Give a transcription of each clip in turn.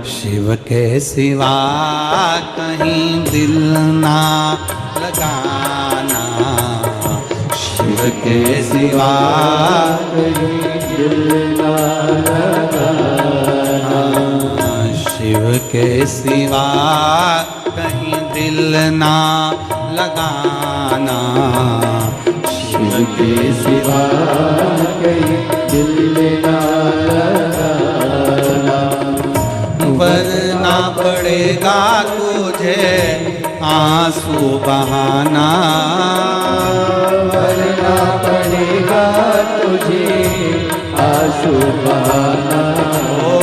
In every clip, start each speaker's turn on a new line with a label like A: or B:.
A: शिव के सिवा कहीं दिल ना लगाना, शिव के सिवा
B: कहीं दिल ना लगाना,
A: शिव के सिवा कहीं दिल ना लगाना,
B: शिव के सिवा कहीं दिल ना लगाना,
A: वरना पड़ेगा तुझे आंसू बहाना,
B: वरना पड़ेगा तुझे आंसू बहाना,
A: ओ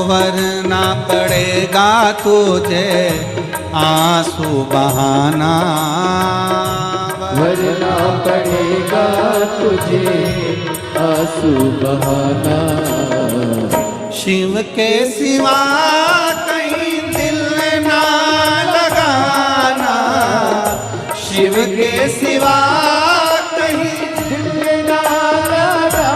A: वरना पड़ेगा तुझे आंसू बहाना,
B: वरना पड़ेगा तुझे आंसू बहाना,
A: शिव के सिवा कहीं दिल ना लगाना, शिव के सिवा कहीं
B: दिल ना लगाना,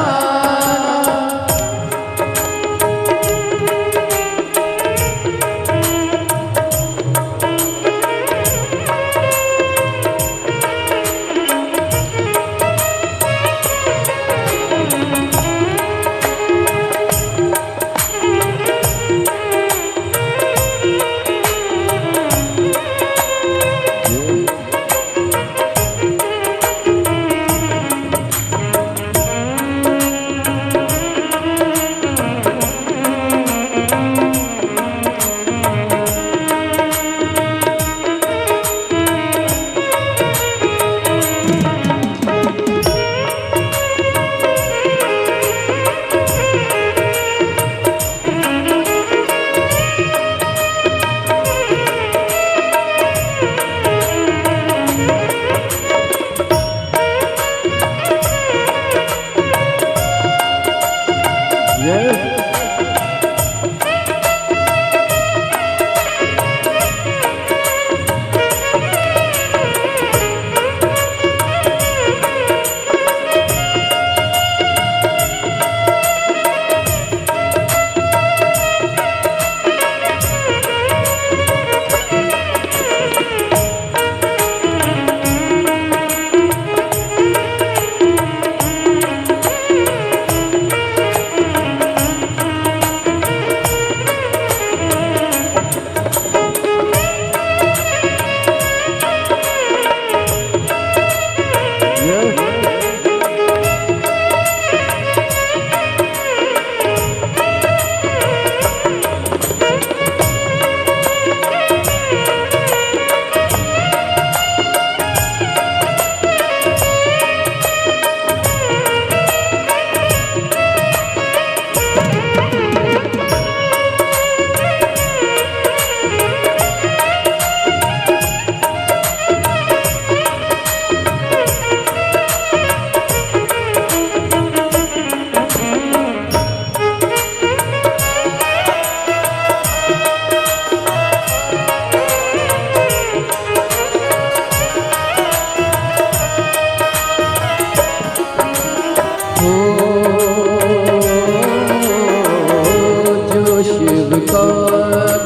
B: जो शिव का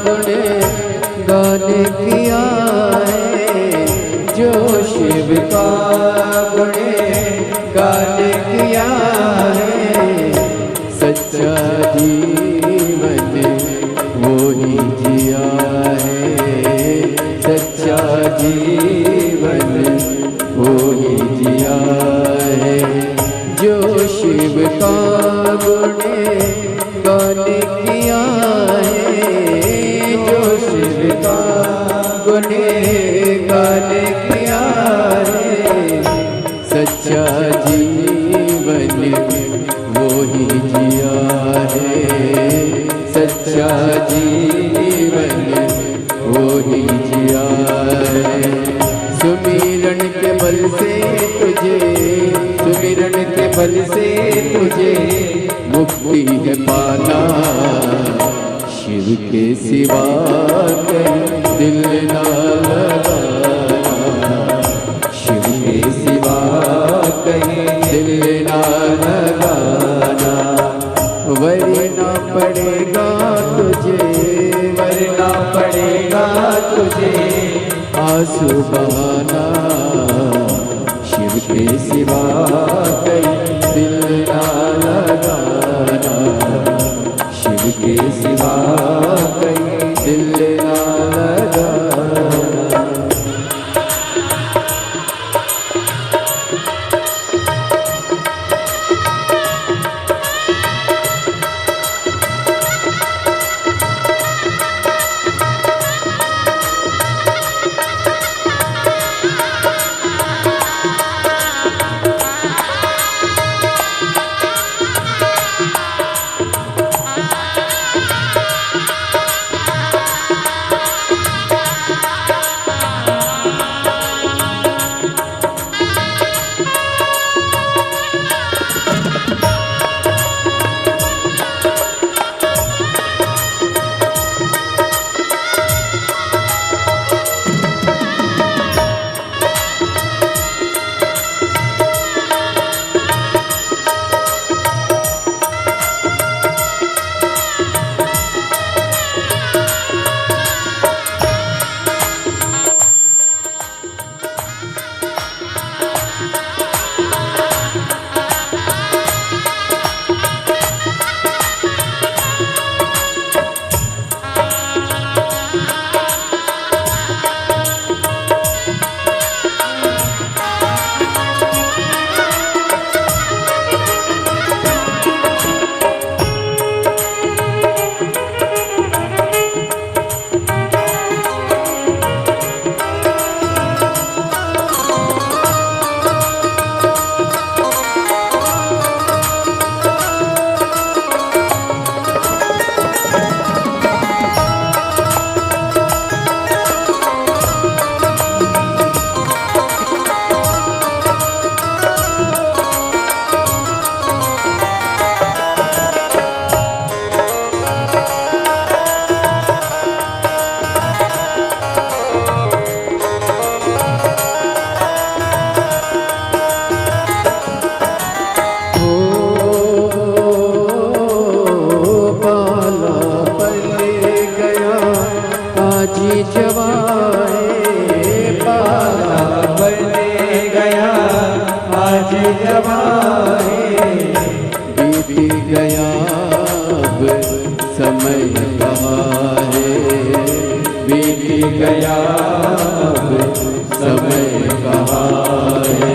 B: गुणे गाने किया है, जो शिव का गुणे गाने किया है, सच्चा जीवन वो ही जिया है, सच्चा जीवन वो ही जिया है, जो शिव का गुणे गाने किया है, जो शिव का गुणे गाने किया है, सच्चा जीवन वो ही जिया है, सच्चा जीवन वो ही जिया है। सुमिरन के बल से तुझे, सुमिरन के बल से तुझे मुक्ति है पाना, शिव के सिवा कहीं दिल ना लगाना, शिव के सिवा कहीं दिल ना लगाना, वरना पड़ेगा तुझे आंसू बहाना, शिव के सिवा कहीं दिल ना लगाना, शिव के सिवा कहीं दिल ना लगाना। बीत गया अब समय कहाँ है, बीत गया अब समय कहाँ है।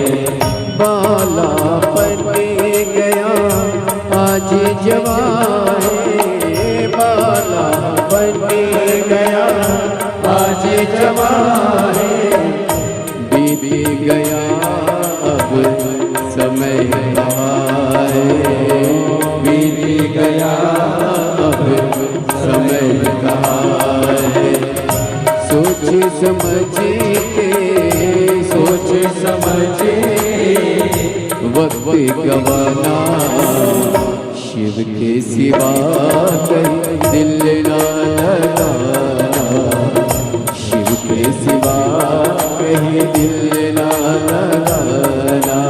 B: बाला पर गया आज जवान है, बाला पर गया आज जवान है। बीत गया अब समय कहाँ है, बीत गया अब समय कहाँ है। सोच समझ के, सोच समझ के वक्त गवाना, शिव के सिवा कहीं दिल ना लगाना, शिव के सिवा कहीं दिल ना लगाना।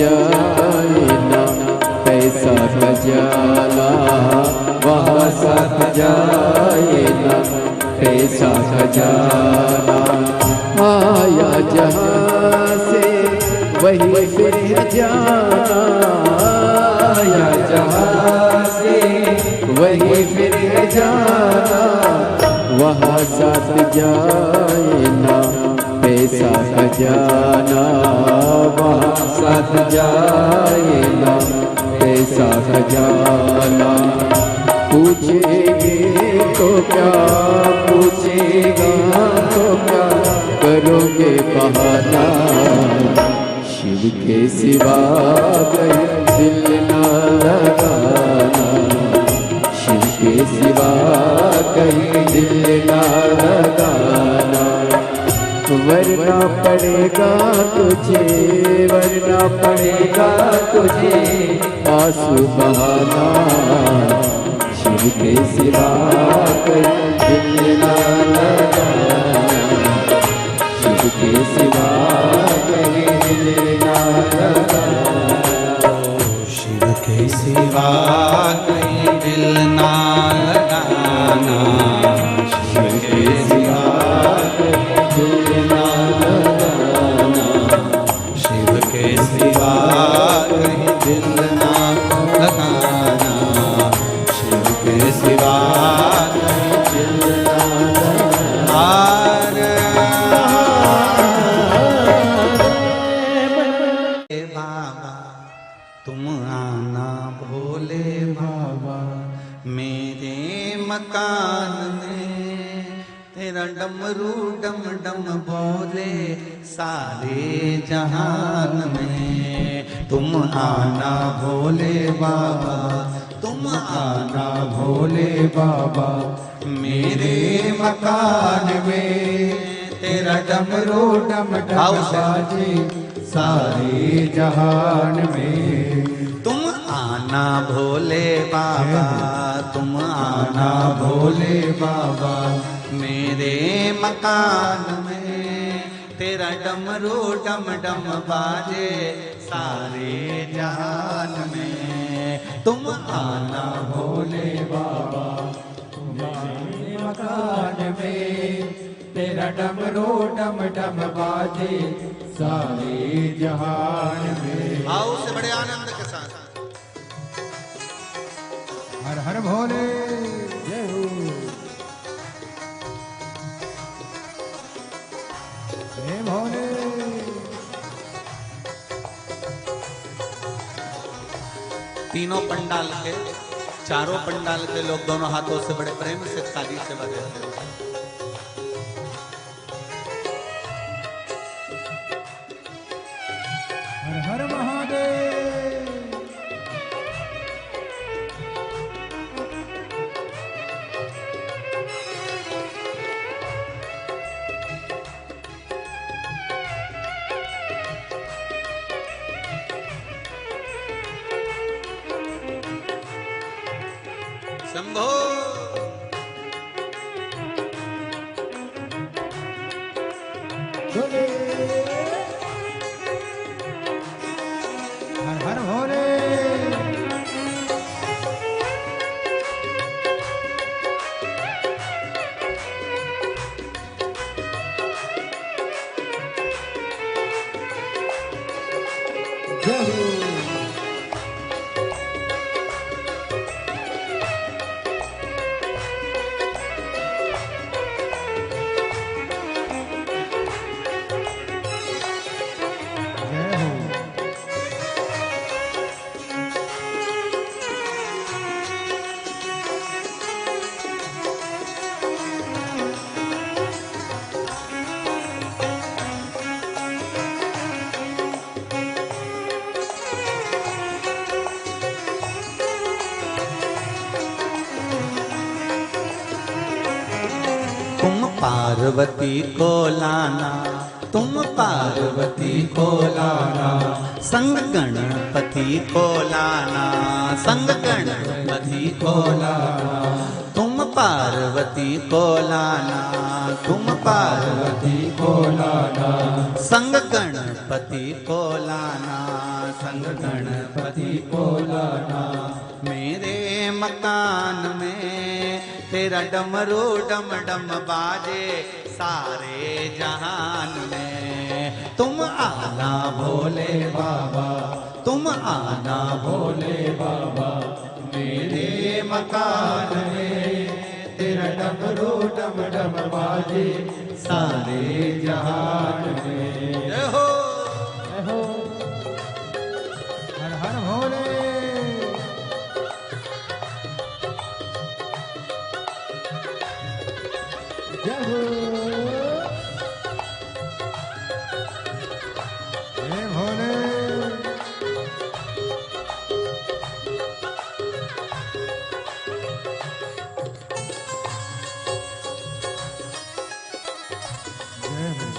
B: जाए ना पैसा खजाना, वहाँ साथ जाए ना पैसा खजाना। आया जहाँ से वही फिर जाना, आया जहाँ से वही फिर जाना, वहाँ साथ जाए ना पैसा खजाना, वहाँ साथ जाए ना पैसा खजाना। पूछेंगे तो क्या, पूछेगा तो क्या, करोगे बहाना, शिव के सिवा कहीं दिल ना लगाना, शिव के सिवा कहीं दिल ना लगाना। वरना पड़ेगा तुझे, वरना पड़ेगा तुझे आंसू बहाना, शिव के सिवा कहीं दिल ना लगाना, शिव के सिवा कहीं दिल ना लगाना।
A: शिव के सिवा कहीं दिल ना लगाना, शिव के सिवा कहीं दिल ना लगाना, शिव के सिवा कहीं दिल ना लगाना, शिव के सिवा कहीं दिल ना लगाना। बाबा तुम आना भोले बाबा, मेरे मकान में तेरा डमरू डम डम बोले सारे जहान में। तुम आना भोले बाबा, तुम आना भोले बाबा, मेरे मकान में तेरा डमरू डम डम बाजे सारे जहान में। तुम आना भोले बाबा, तुम आना भोले बाबा, मेरे मकान में तेरा डमरू डम डम बाजे सारे जहान में। तुम आना भोले बाबा, तुम्हारे मकान में तेरा डमरू डम डम बाजे सारे जहान में। आओ से बड़े आनंद के साथ हर हर भोले जय हो, जय भोले। तीनों पंडाल के, चारों पंडाल के लोग दोनों हाथों से बड़े प्रेम से ताली से बजाते हैं। हर हर महादेव। शंभो हर हर भोले। पार्वती को लाना, तुम पार्वती को लाना, संग गणपति को लाना, संग गणपति को लाना। तुम पार्वती को लाना, तुम पार्वती को लाना, संग गणपति गणपति को लाना, संग
B: गणपति को लाना,
A: मेरे मकान में तेरा डमरू डम डम बाजे सारे जहान में। तुम आना
B: भोले बाबा,
A: तुम आना
B: भोले बाबा, मेरे मकान में तेरा डमरू डम डम बाजे सारे जहान में।
A: जय हो।
B: जय हो। हर हर भोले। जय हो। जय भोले। जय हो।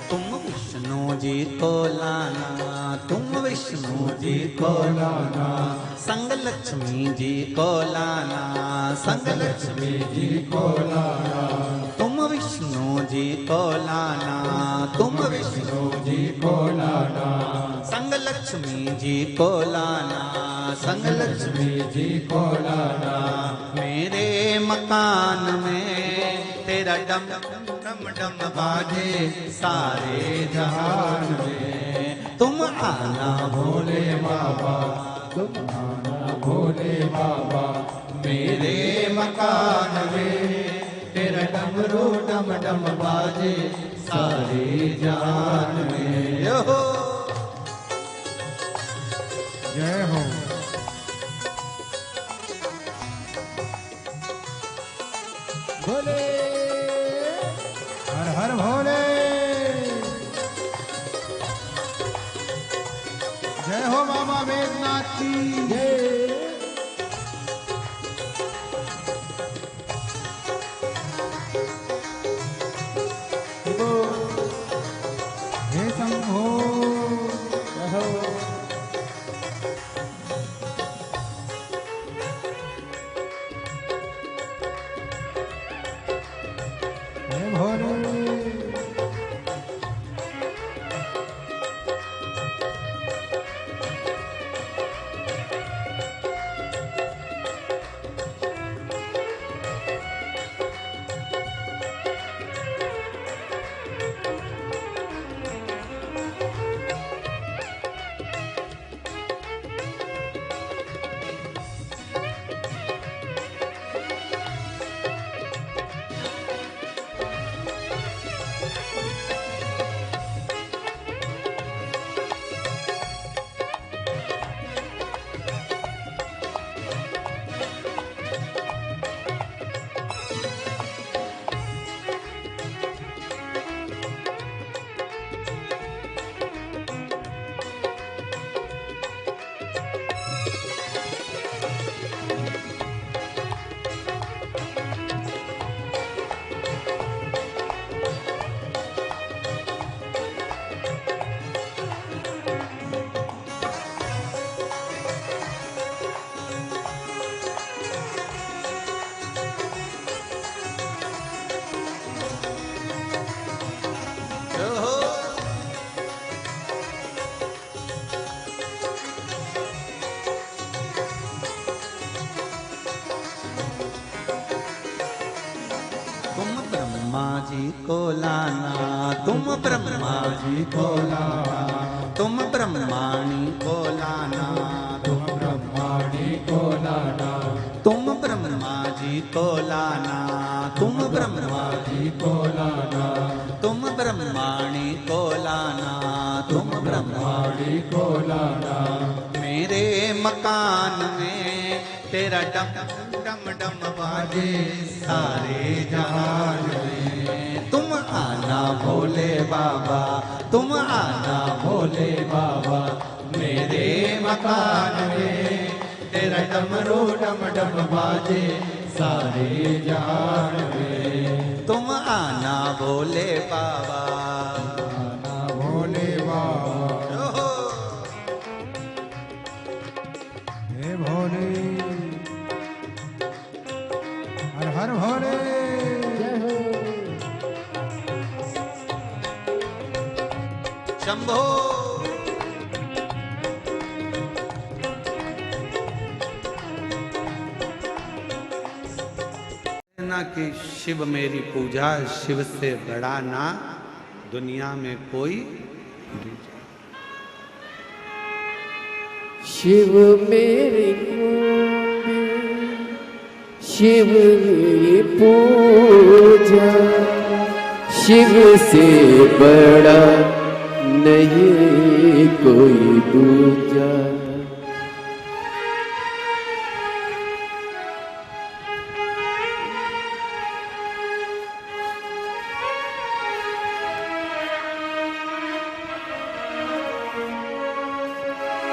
A: तुम विष्णु जी को लाना, तुम विष्णु जी को लाना, संग लक्ष्मी जी को लाना, संग लक्ष्मी जी को लाना। तुम विष्णु जी को लाना, तुम विष्णु जी को लाना, संग लक्ष्मी जी को लाना, संग लक्ष्मी जी को लाना। मेरे मकान में तेरा डम डम डम बाजे सारे जहान में। तुम आना
B: भोले बाबा, तुम आना भोले बाबा, मेरे मकान में तेरा डमरू डम डम बाजे सारे जहान में।
A: जय हो।
B: जय हो। भोले। हर हर भोले। जय हो बाबा वेदनाथ की जय। हे शंभो। जय हो।
A: को लाना, तुम ब्रह्मा जी को लाना, तुम ब्रह्माणी को लाना,
C: तुम ब्रह्माणी को लाना,
A: तुम ब्रह्मा जी को लाना, तुम ब्रह्मा
C: जी को लाना,
A: तुम ब्रह्माणी को लाना, तुम ब्रह्माणी
C: को लाना।
A: मेरे मकान में तेरा डम डम डम बाजे सारे जहान में। तुम आना भोले बाबा, तुम आना भोले बाबा, मेरे मकान में तेरा डमरू डम डम बाजे सारे जहान में। तुम आना भोले बाबा,
C: आना भोले बाबा, हे भोले, हर हर भोले।
A: शंभो। ना कि शिव मेरी पूजा, शिव से बड़ा ना दुनिया में कोई दूजा।
B: शिव मेरी शिव मेरी पूजा, शिव से बड़ा नहीं कोई दूजा।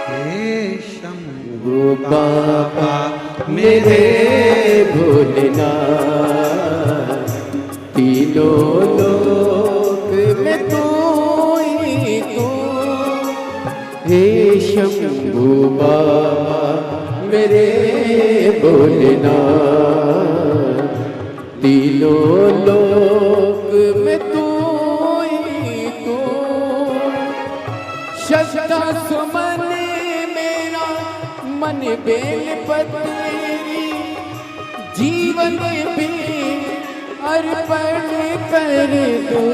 A: हे शंभो
B: वो बाबा मेरे भोलेनाथ, तीनों लोक में तू ही तू। हे शंभू बाबा मेरे भोलेनाथ, तीनों लोक में तू ही तू। श्रद्धा सुमन मेरा मन बेल पत्री, जीवन भी अर्पण कर दो।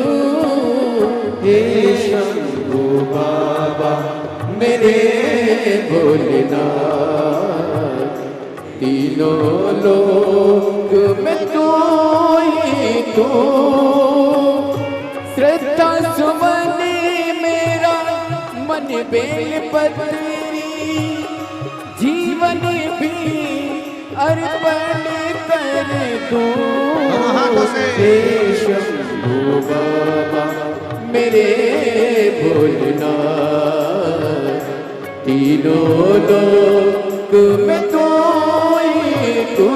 B: हे शंभू बाबा मेरे भोलेनाथ, तीनों लोक में तू ही तू। श्रद्धा सुमन मेरा मन बेल पत्री, जीवन भी अर्पण कर दो। हे शंभू बाबा मेरे भोलेनाथ, तीनों लोक में तू ही तू।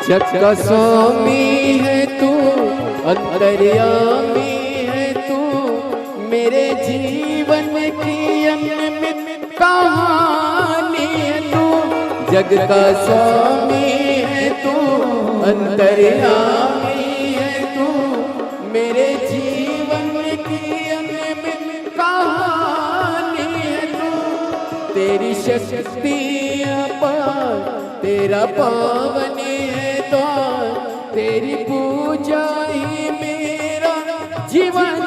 B: जग का स्वामी है तू, अंतर्यामी है तू, मेरे जीवन की अनमित कहानी है तू। जग का स्वामी है तू, अंतर्यामी है तू, मेरे जीवन की अनमित कहानी है तू। तेरी शक्ति अपार, तेरा पावन है द्वार, तेरी पूजा ही मेरा जीवन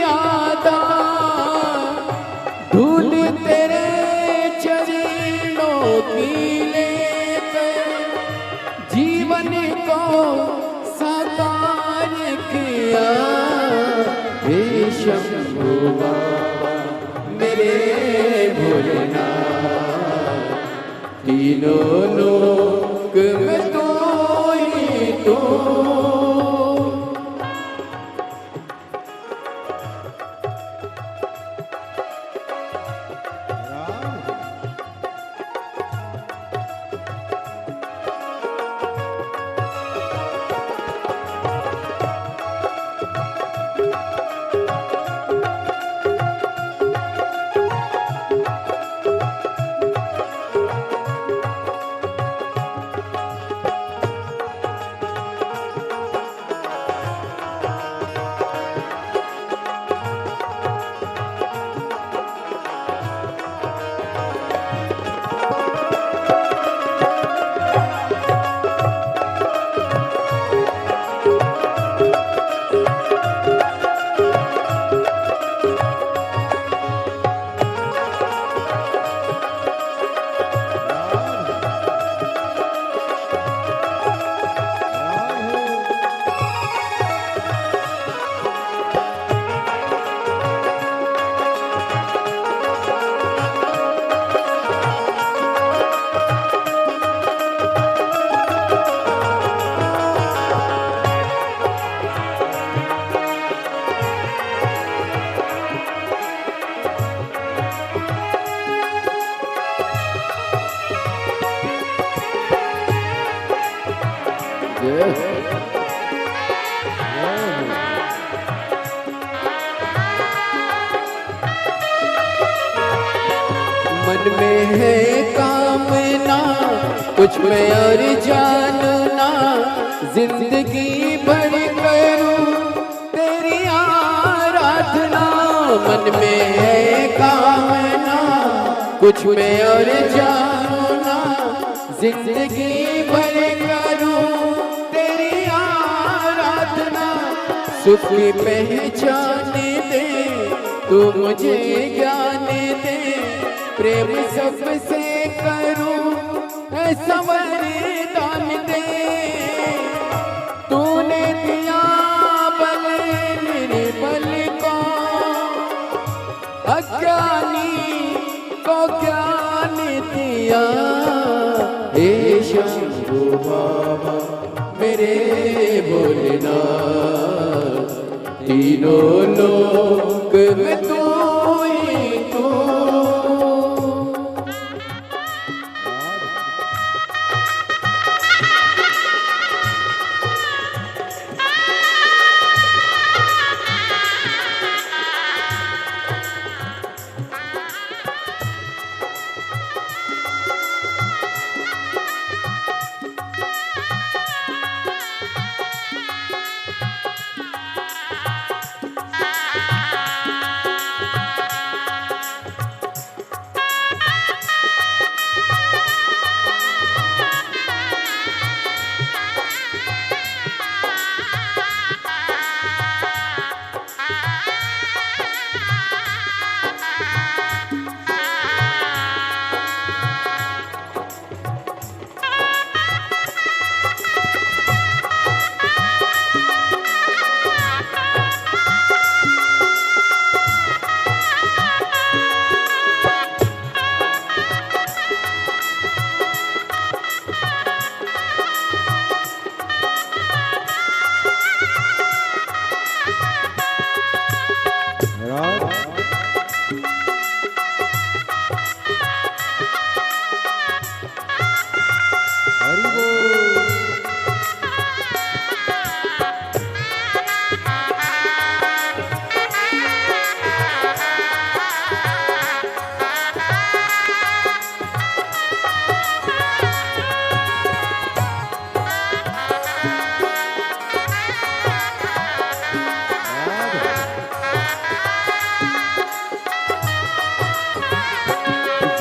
B: आधार। धूल तेरे चरणों की लेकर जीवन को साकार किया। हे शंभू बाबा मेरे भोलेनाथ, तीनों लोक में तू ही तू। मन में है कामना कुछ मैं और जानना, जिंदगी भर करूं तेरी आराधना। मन में है कामना कुछ मैं और जानना, जिंदगी भर करूं तेरी आराधना। सुख की पहचान दे तू मुझे ज्ञान दे, प्रेम सबसे करूं ऐसा वरदान दे। तूने दिया बल निर्बल को, अज्ञानी को ज्ञान दिया। हे शंभू बाबा मेरे भोलेनाथ, तीनों लोक में तू ही तू।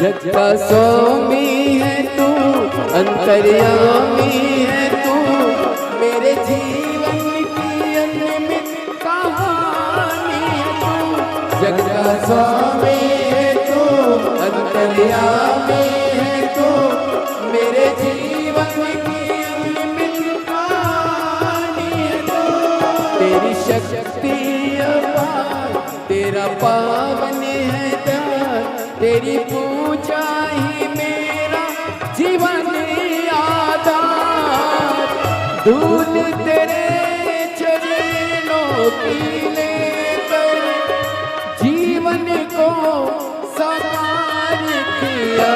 B: जग का स्वामी है तू, अंतर्यामी है तू, मेरे जीवन की अनमित कहानी है तू। जग का स्वामी है तू, अंतर्यामी है तू, मेरे जीवन की अनमित कहानी है तू। तेरी शक्ति अपार, तेरा पावन है ध्यान, तेरी पूजा ही मेरा जीवन आधार। धूल तेरे चरणों की लेकर जीवन को साकार किया।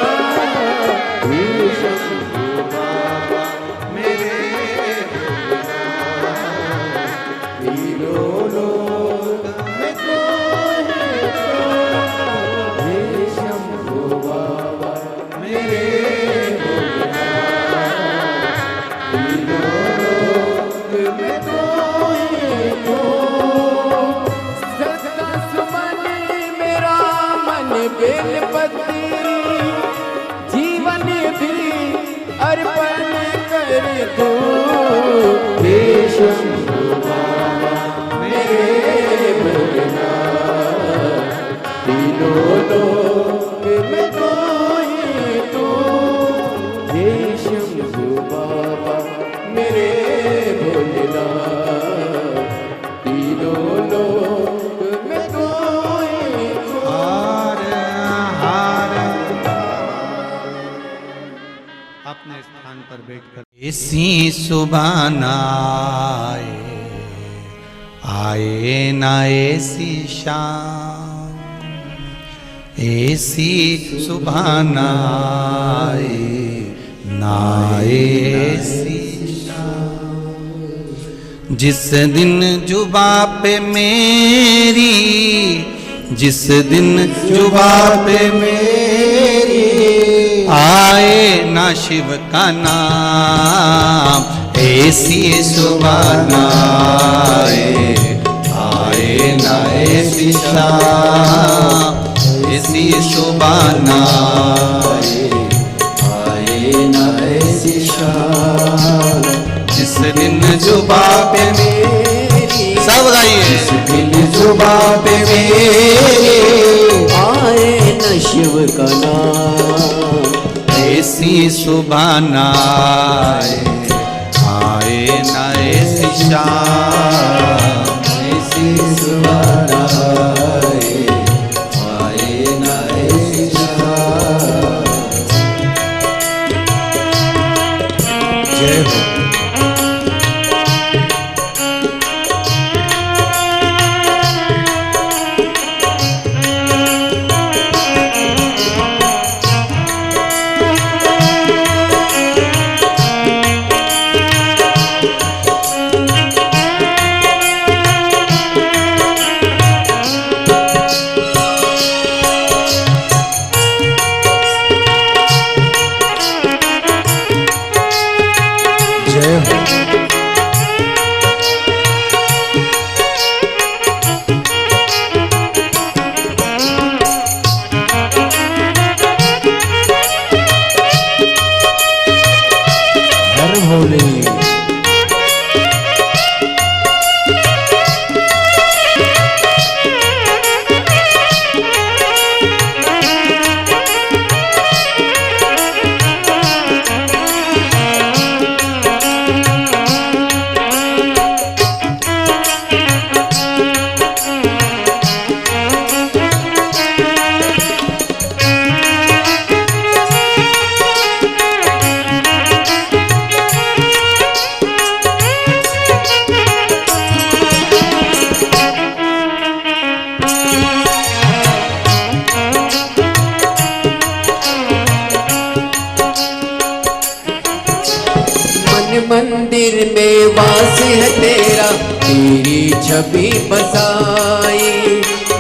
B: जीवन भी अर्पण कर दो हे शंभु बाबा मेरे भोलेनाथ। तीनों लोक में तो ही तू हे शंभु बाबा मेरे भोलेनाथ। तीनों लोक में तो ही तू।
A: अपने स्थान पर बैठकर ऐसी सुबाना आए ना ऐसी शाम, ऐसी सुबाना आए ना ऐसी शाम। जिस दिन जुबा पे मेरी, जिस दिन जुबा पे मेरी आए ना शिव का नाम, ऐसी सुबाना आए ना ऐसी शाम, ऐसी सुबाना आए ना ऐसी शाम। जिस दिन जुबा पे मेरी, सब गाइए, जिस दिन जुबा पे मेरी
B: आए न शिव का नाम,
A: ऐसी सुबाना आए ना ऐसी शाम, ऐसी सुबाना आए ना ऐसी शाम। जय हो।
B: मंदिर में वास है तेरा, तेरी छवि बसाई।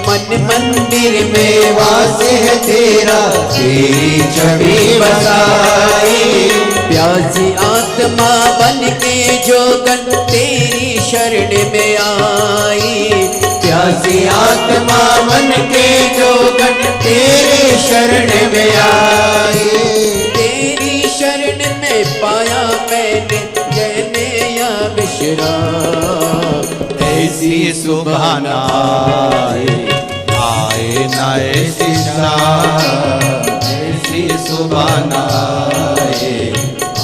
B: मन मंदिर में वास है तेरा, तेरी छवि बसाई। प्यासी आत्मा बन के जोगन तेरी शरण में आई। प्यासी आत्मा बन के जोगन तेरे शरण में आए, तेरी शरण में पाया मैंने जैने या विश्राम। ऐसी सुबह न आए न ऐसी शाम, ऐसी सुबह न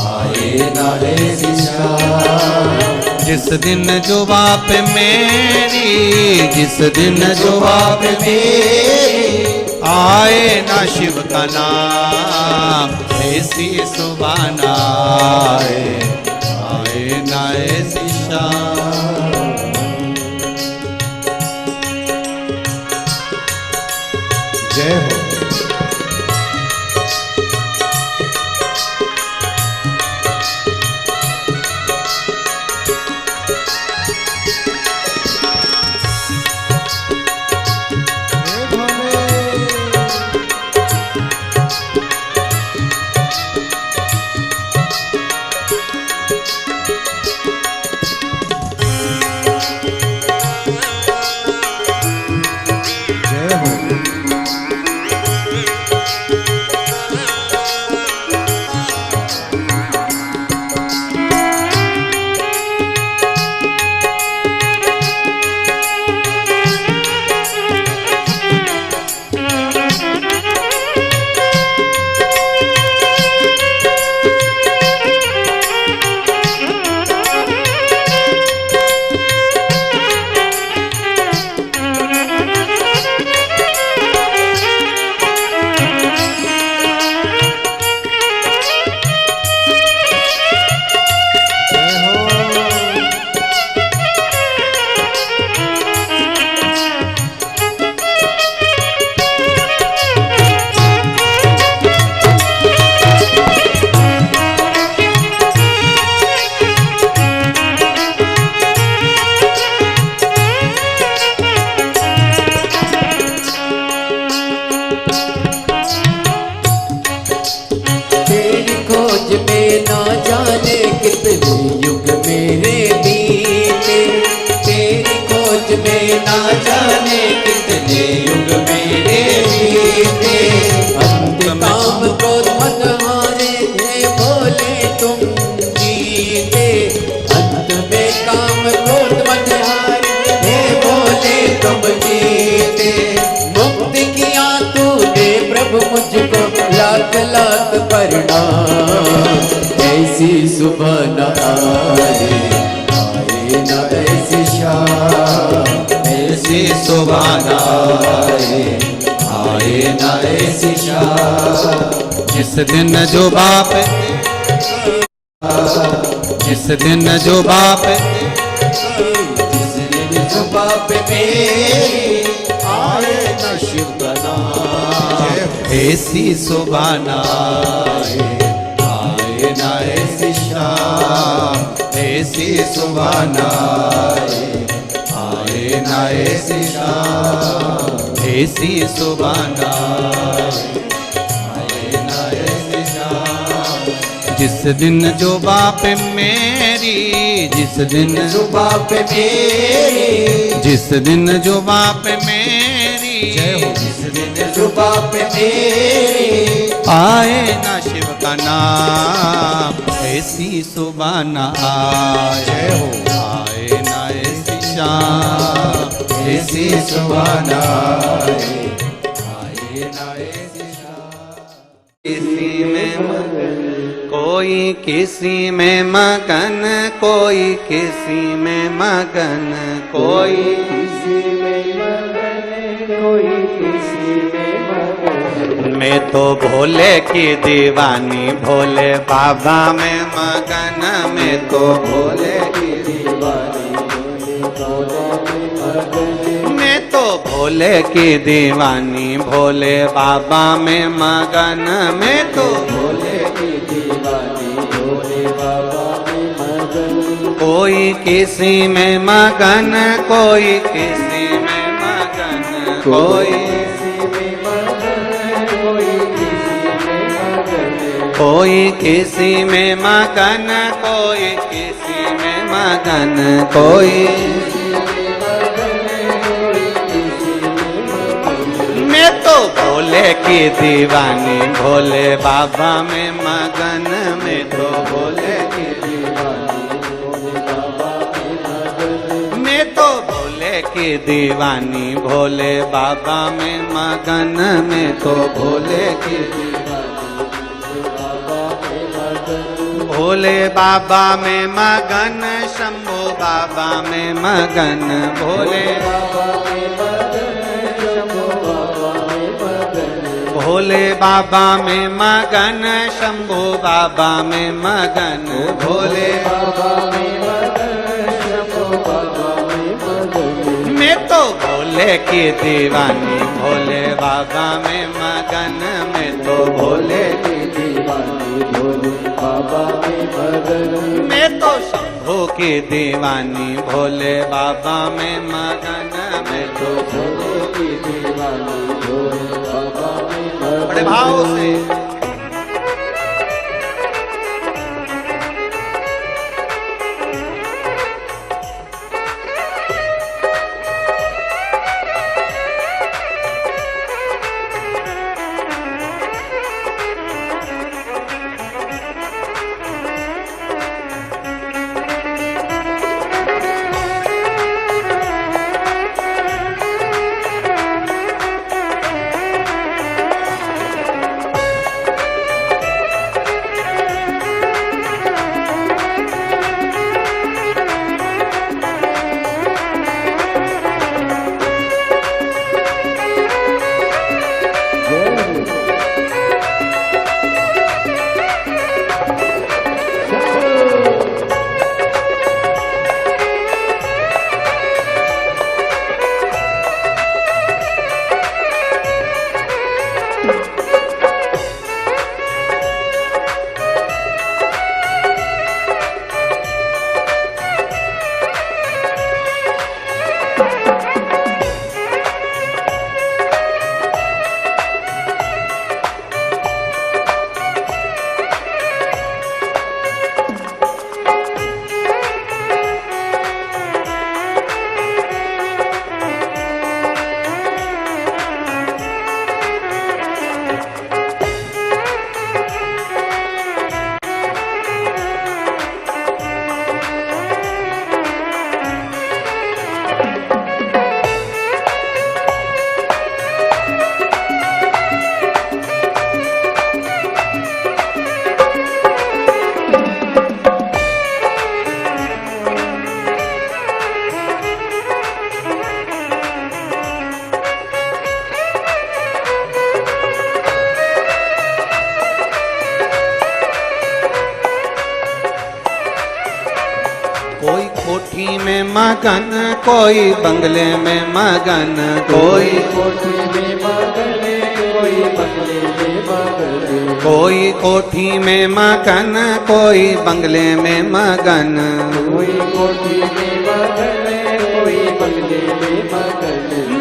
B: आए न ऐसी शाम।
A: जिस दिन जुबा पे मेरी, जिस दिन जुबा पे मेरी आए ना शिव का नाम, ऐसी सुबह न आए ना ऐसी शाम।
C: जय हो।
B: ऐसी सुबह न आए न ऐसी शाम, ऐसी सुबह न आए न ऐसी शाम।
A: जिस दिन जो बाप, जिस दिन जो बाप,
B: जिस दिन जो बाप मेरी आए न शिव का नाम,
A: ऐसी सुबह न
B: आए न ऐसी शाम, ऐसी सुबह न आए न ऐसी शाम,
A: ऐसी सुबह न
B: आए न ऐसी शाम।
A: जिस दिन जो बाप मेरी, जिस दिन
B: जो बाप मेरी,
A: जिस दिन जो बाप मेरी,
B: जिस दिन जो बाप मेरी
A: आए ना शिव का नाम, ऐसी सुबह न आए हो, आए ना ऐसी शाम,
B: ऐसी सुबह न आए न ऐसी शाम।
A: किसी में मगन, कोई किसी में मगन, कोई किसी में मगन, कोई
B: किसी में मगन, कोई किसी में मगन।
A: मैं तो भोले की दीवानी, भोले बाबा में मगन, मैं तो भोले की
B: दीवानी, भोले बाबा में मगन।
A: मैं तो भोले की दीवानी, भोले बाबा में मगन, मैं तो
B: भोले की दीवानी, भोले बाबा में मगन।
A: कोई किसी में मगन, कोई किसी में मगन, कोई कोई किसी में मगन, कोई किसी में मगन, कोई मैं तो भोले की दीवानी, भोले बाबा में मगन, मैं तो भोले की मैं तो भोले की दीवानी, भोले बाबा में मगन, मैं तो भोले की भोले बाबा में मगन, शंभो बाबा में मगन, भोले भोले बाबा में मगन, शंभो बाबा में मगन, भोले बाबा में मैं तो भोले की दीवानी, भोले बाबा में मगन, मैं तो भोले की दीवानी, भोले बाबा में मगन, मैं तो शंभू की दीवानी, भोले बाबा में मगन, मैं तो शंभू की दीवानी, भोले बाबा में मगन। बड़े भाव से कोई कोठी में मगन, कोई बंगले में मगन, कोई कोठी में मगन, कोई बंगले में मगन, कोई कोठी में मगन, कोई बंगले में मगन, कोई कोठी में मगन, कोई बंगले में मगन,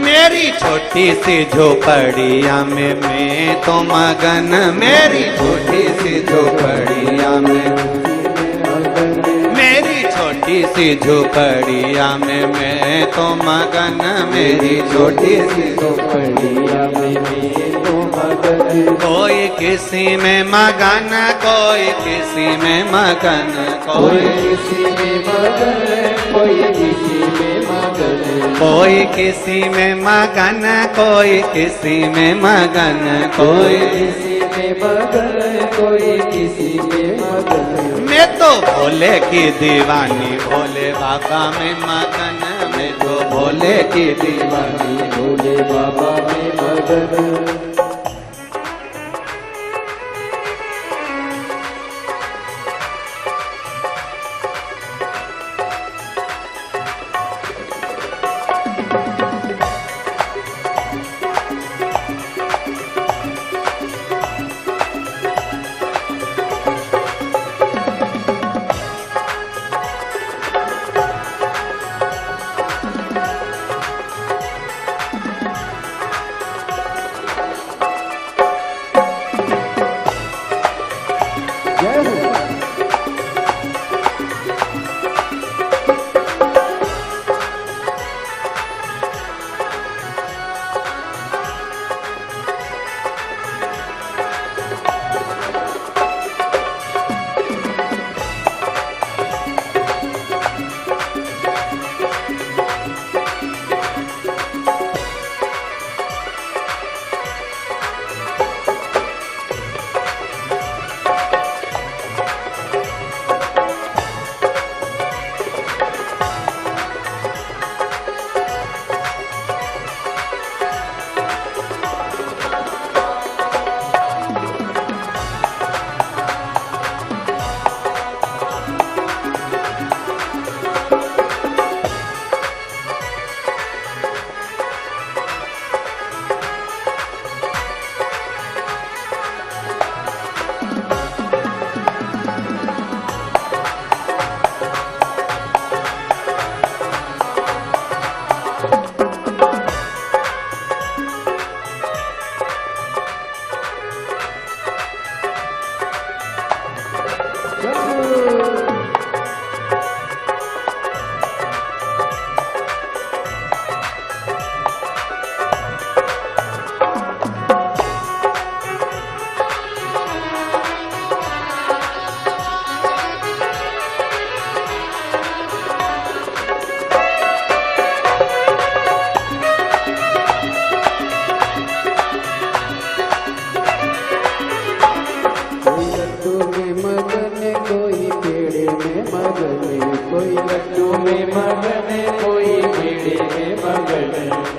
A: मेरी छोटी सी झोपड़िया में मैं तो मगन, मेरी छोटी सी झोपड़िया में मेरी छोटी सी झोपड़िया में मैं तो मगन, मेरी छोटी सी झोपड़िया में मैं तो मगन, कोई किसी में मगन, कोई किसी में मगन, कोई किसी में मगन, कोई किसी में मगन, कोई किसी में मगन, कोई किसी में मगन, कोई किसी में मगन, कोई किसी में मगन, मैं तो भोले की दीवानी, भोले बाबा में मगन, मैं तो भोले की दीवानी, भोले बाबा में मगन।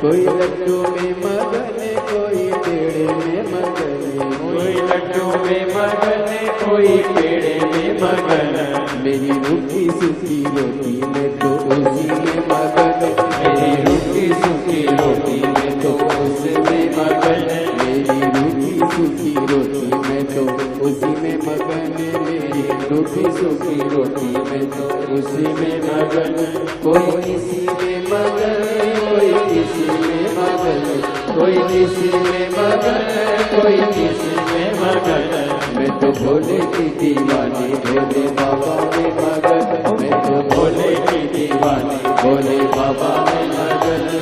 B: कोई लड्डू में मगन कोई पेड़े में मगन,
D: कोई लड्डू में मगन कोई पेड़े में मगन,
B: मेरी रूखी सूखी रोटी में तो उसी में मगन,
D: मेरी रूखी सूखी रोटी में तो उसमें मगन,
B: मेरी रूखी सूखी रोटी में तो उसी में मगन, मेरी रूखी सूखी रोटी में तो
D: उसी में मगन,
B: कोई किसी में मगन कोई किसी में मगन,
D: कोई किसी में मगन कोई किसी में मगन,
B: मैं तो भोले की दीवानी भोले बाबा में मगन, मैं तो
D: भोले की दीवानी
B: भोले बाबा में मगन।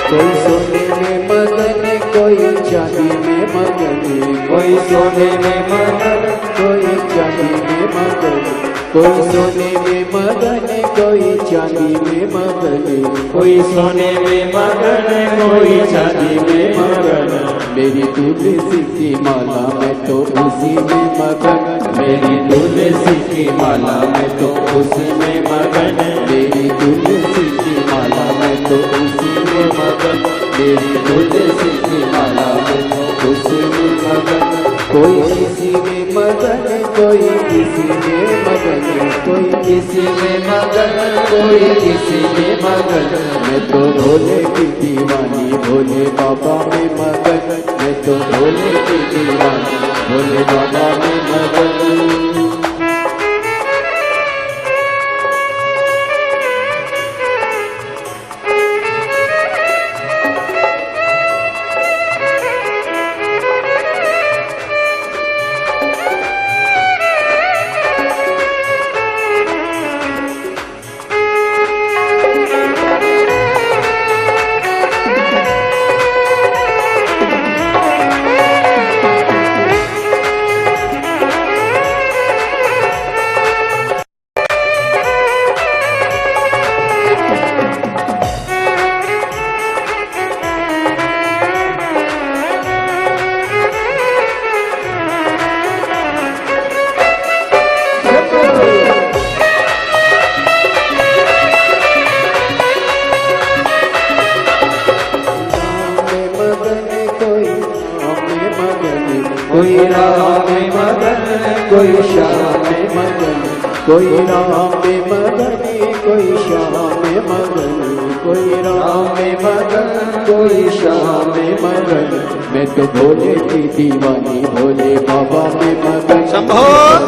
B: कोई सोने में मगन कोई चांदी में मगन,
D: कोई सोने में मगन
B: कोई चांदी में मगन, कोई सोने में मगन कोई चांदी में मगन,
D: कोई सोने में मगन कोई चांदी में मगन,
B: मेरी तुलसी की माला में तो उसी में मगन,
D: मेरी तुलसी की माला में तो उसी में मगन,
B: मेरी तुलसी की माला में तो उसी में मगन, मेरी तुलसी की माला में तो उसी में मगन, कोई किसी में मगन कोई किसी में मगन, कोई
D: किसी में मगन कोई किसी में मगन,
B: मैं तो भोले की दीवानी भोले बाबा में मगन, मैं तो भोले की दीवानी भोले बाबा में मगन।
D: कोई राम में मगन कोई श्याम में मगन,
B: कोई राम में मगन कोई श्याम में मगन, कोई राम में मगन
D: कोई श्याम में मगन,
B: मैं तो भोले की दीवानी भोले बाबा में मगन
A: शंभो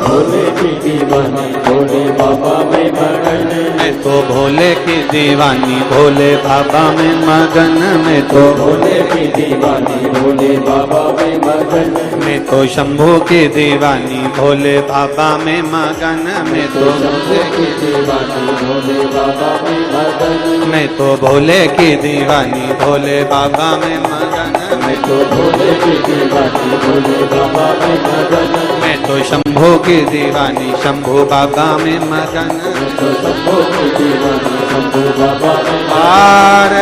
B: भोले की दीवानी भोले बाबा में मगन
A: मैं तो भोले की दीवानी भोले बाबा में मगन मैं तो
B: भोले की दीवानी भोले बाबा में मगन
A: मैं तो शंभू की दीवानी भोले बाबा में मगन मैं तो
B: भोले की दीवानी भोले बाबा में मगन
A: मैं तो भोले की दीवानी भोले बाबा में मगन
B: मैं तो भोले की दीवानी भोले बाबा में मगन
A: मैं तो शंभू की दीवानी शंभू बाबा में मगन
B: मैं तो शंभू की दीवानी शंभू बाबा में
A: आर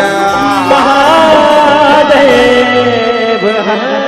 B: महादेव हर